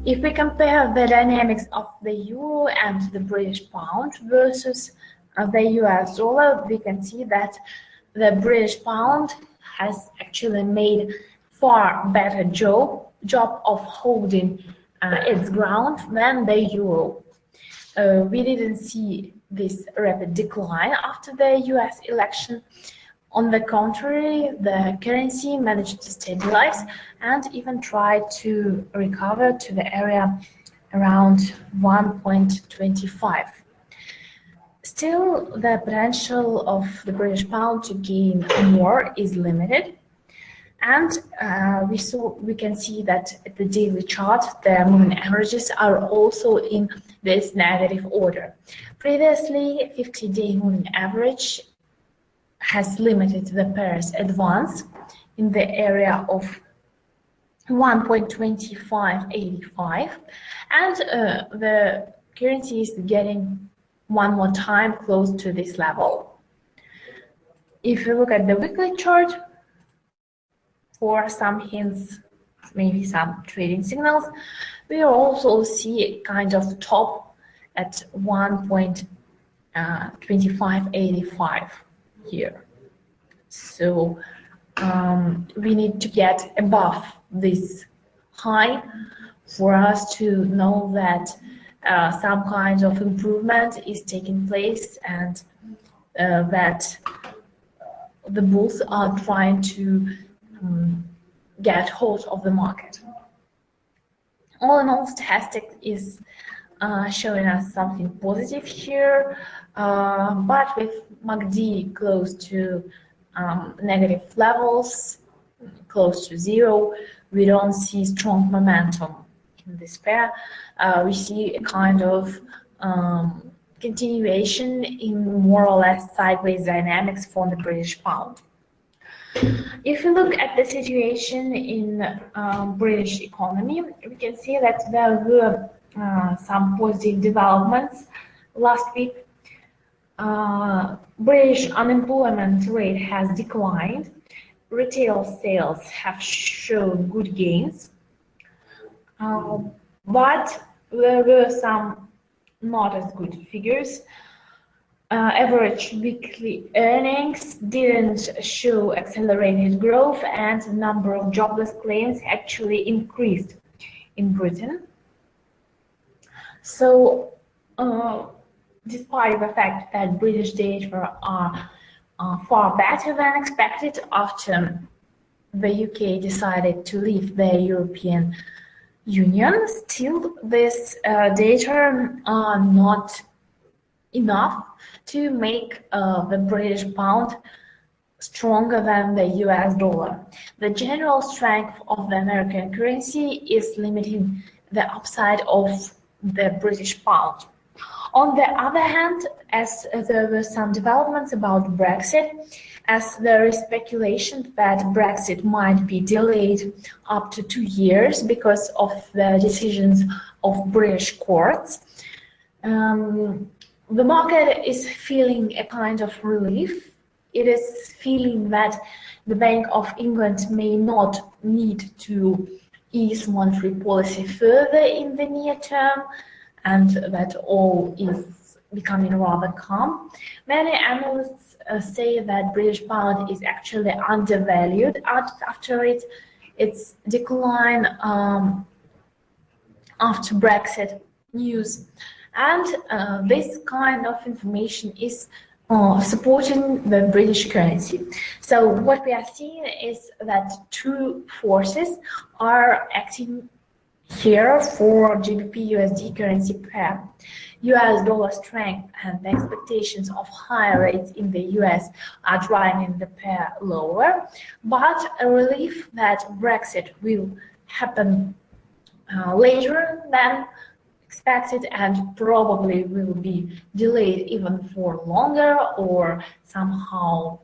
If we compare the dynamics of the euro and the British pound versus the US dollar, we can see that the British pound has actually made far better job of holding its ground than the euro. We didn't see this rapid decline after the US election. On the contrary, the currency managed to stabilize and even try to recover to the area around 1.25. Still, the potential of the British pound to gain more is limited. And we can see that at the daily chart, the moving averages are also in this negative order. Previously, 50-day moving average has limited the pair's advance in the area of 1.2585, and the currency is getting one more time close to this level. If you look at the weekly chart, for some hints, maybe some trading signals, we also see a kind of top at 1.2585 here. So we need to get above this high for us to know that some kind of improvement is taking place and that the bulls are trying to get hold of the market. All in all, stochastic is showing us something positive here, but with MACD close to negative levels, close to zero, we don't see strong momentum in this pair. We see a kind of continuation in more or less sideways dynamics for the British pound. If you look at the situation in British economy, we can see that there were some positive developments last week. British unemployment rate has declined. Retail sales have shown good gains, but there were some not as good figures. Average weekly earnings didn't show accelerated growth, and the number of jobless claims actually increased in Britain. So, despite the fact that British data are far better than expected after the UK decided to leave the European Union, still this data are not enough to make the British pound stronger than the US dollar. The general strength of the American currency is limiting the upside of the British pound. On the other hand, as there were some developments about Brexit, as there is speculation that Brexit might be delayed up to 2 years because of the decisions of British courts, the market is feeling a kind of relief. It is feeling that the Bank of England may not need to ease monetary policy further in the near term, and that all is becoming rather calm. Many analysts say that British pound is actually undervalued after its decline after Brexit news. And this kind of information is supporting the British currency. So what we are seeing is that two forces are acting here for GBP USD currency pair. US dollar strength and the expectations of higher rates in the US are driving the pair lower, but a relief that Brexit will happen later than expected and probably will be delayed even for longer, or somehow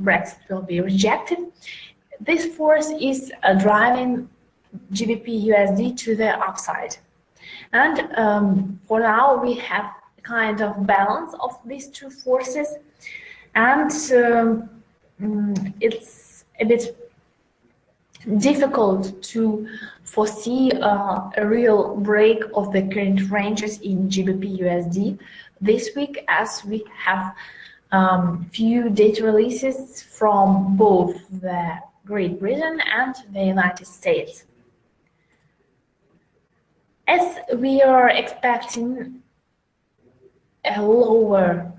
Brexit will be rejected. This force is driving GBP USD to the upside. And for now we have a kind of balance of these two forces, and it's a bit difficult to foresee a real break of the current ranges in GBP USD this week, as we have few data releases from both the Great Britain and the United States. As we are expecting a lower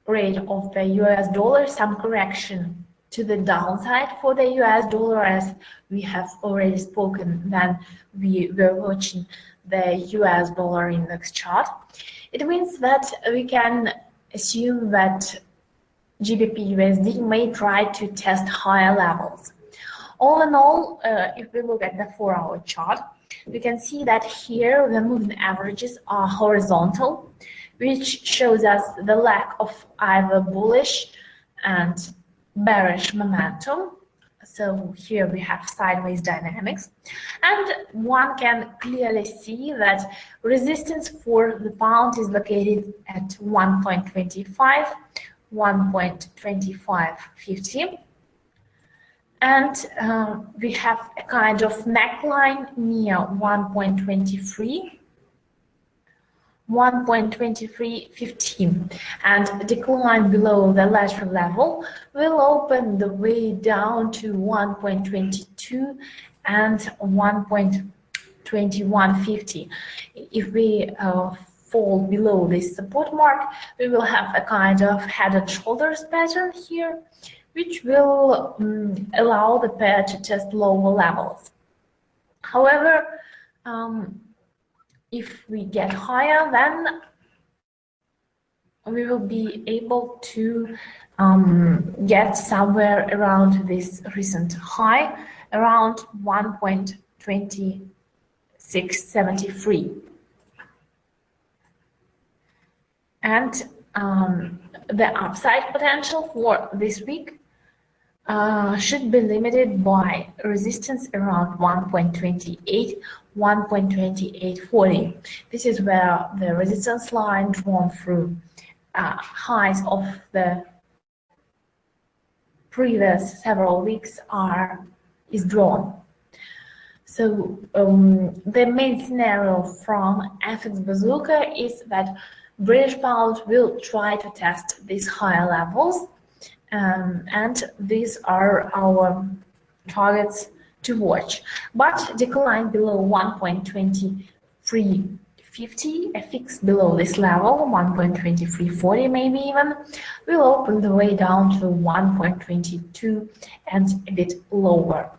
rate of the US dollar, some correction to the downside for the US dollar, as we have already spoken when we were watching the US dollar index chart. It means that we can assume that GBP USD may try to test higher levels. All in all, if we look at the 4-hour chart, we can see that here the moving averages are horizontal, which shows us the lack of either bullish and bearish momentum. So here we have sideways dynamics, and one can clearly see that resistance for the pound is located at 1.25, 1.2550, and we have a kind of neckline near 1.23, 1.2315, and a decline below the lateral level will open the way down to 1.22 and 1.2150. If we fall below this support mark, we will have a kind of head and shoulders pattern here, which will allow the pair to test lower levels. However, if we get higher, then we will be able to get somewhere around this recent high, around 1.2673. And the upside potential for this week should be limited by resistance around 1.28, 1.2840. This is where the resistance line drawn through highs of the previous several weeks is drawn. So the main scenario from FX Bazooka is that British pound will try to test these higher levels, and these are our targets to watch. But decline below 1.2350, a fix below this level, 1.2340 maybe even, will open the way down to 1.22 and a bit lower.